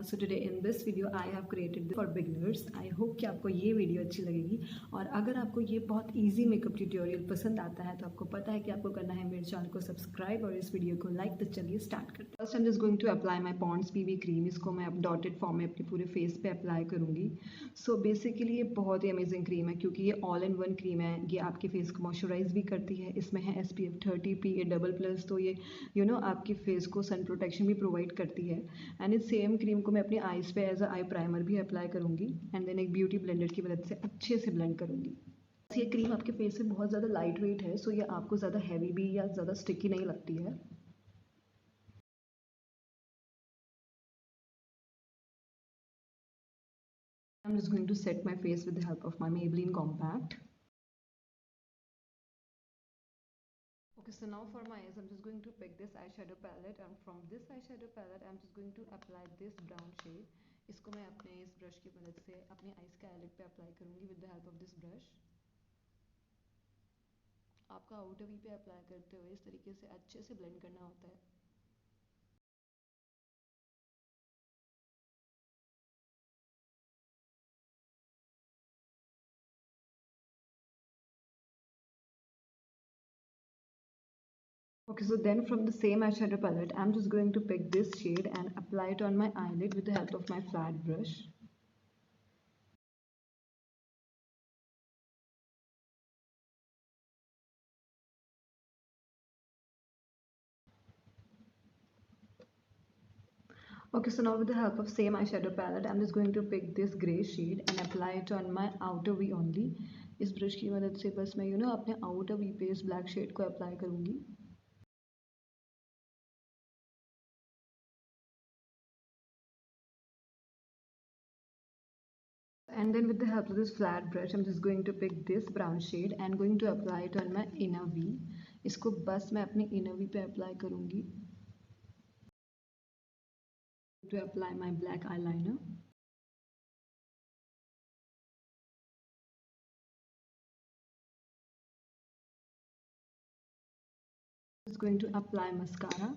So today in this video I have created for beginners. I hope कि आपको ये video अच्छी लगेगी और अगर आपको ये बहुत इजी मेकअप ट्यूटोरियल पसंद आता है तो आपको पता है कि आपको करना है मेरे चैनल को सब्सक्राइब और इस वीडियो को लाइक। तो चलिए स्टार्ट करते हैं। First I am just going to apply my Pond's BB cream. इसको मैं अब डॉटेड फॉर्म में अपने पूरे फेस पे अप्लाई करूँगी। सो बेसिकली ये बहुत ही अमेजिंग क्रीम है क्योंकि ये ऑल इन वन क्रीम है। ये आपके फेस को मॉइस्चराइज भी करती है। इसमें है SPF 30 PA++, तो ये आपके फेस को सन प्रोटेक्शन भी प्रोवाइड करती है। एंड इस सेम क्रीम को मैं अपनी आईज पे एज अ आई प्राइमर भी अप्लाई करूँगी एंड देन एक ब्यूटी ब्लेंडर की मदद से अच्छे से ब्लेंड करूँगी। ये क्रीम आपके फेस से बहुत ज़्यादा लाइट वेट है, सो ये आपको ज़्यादा हैवी भी या ज़्यादा स्टिकी नहीं लगती है। I'm just going to set my face with the help of my Maybelline compact. Okay, so now for my eyes, I'm just going to pick this eyeshadow palette and from this eyeshadow palette, I'm just going to apply this brown shade. इसको मैं अपने इस brush की मदद से अपनी eyes के eyelid पे अप्लाई करूँगी with the help of this brush. आपका आउटर वी पे अप्लाई करते हुए इस तरीके से अच्छे से ब्लेंड करना होता है। Okay, so then from the same eyeshadow palette, I'm just going to pick this shade and apply it on my eyelid with the help of my flat brush. Okay, so now with the help of same eyeshadow palette, I'm just going to pick this grey shade and apply it on my outer V only. इस brush की मदद से बस मैं अपने outer we पे इस black shade को अप्लाई करूँगी। And then with the help of this flat brush, I'm just going to pick this brown shade and going to apply it on my inner V. इसको बस मैं अपने inner V पे apply करूँगी। To apply my black eyeliner. I'm just going to apply mascara.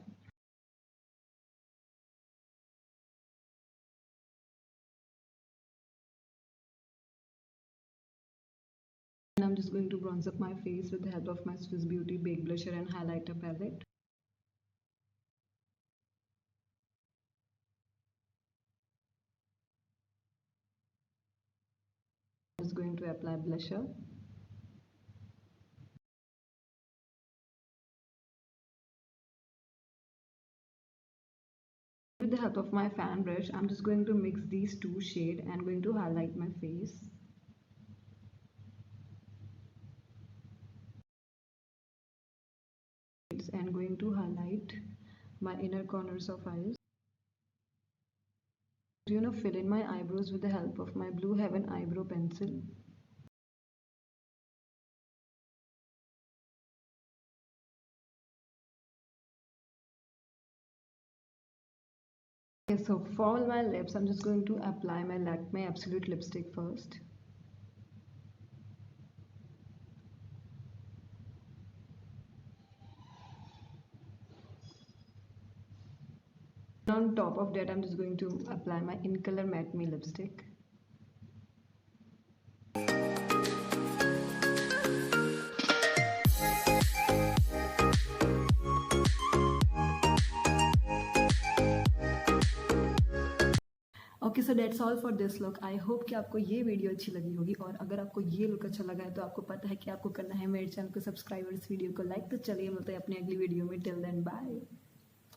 And I'm just going to bronze up my face with the help of my Swiss Beauty Baked Blusher and Highlighter palette. I'm just going to apply blusher. With the help of my fan brush, I'm just going to mix these two shades and going to highlight my face. And going to highlight my inner corners of eyes. Fill in my eyebrows with the help of my Blue Heaven eyebrow pencil. Okay, so for my lips, I'm just going to apply my Lakme Absolute lipstick first. On top of that, I'm just going to apply my Incolor Matte Me lipstick. Okay, so that's all for this look. I hope कि आपको ये video अच्छी लगी होगी और अगर आपको ये लुक अच्छा लगा है तो आपको पता है कि आपको करना है मेरे चैनल को सब्सक्राइब और इस वीडियो को लाइक। तो चलिए मिलते हैं अपनी अगली वीडियो में। Till then bye.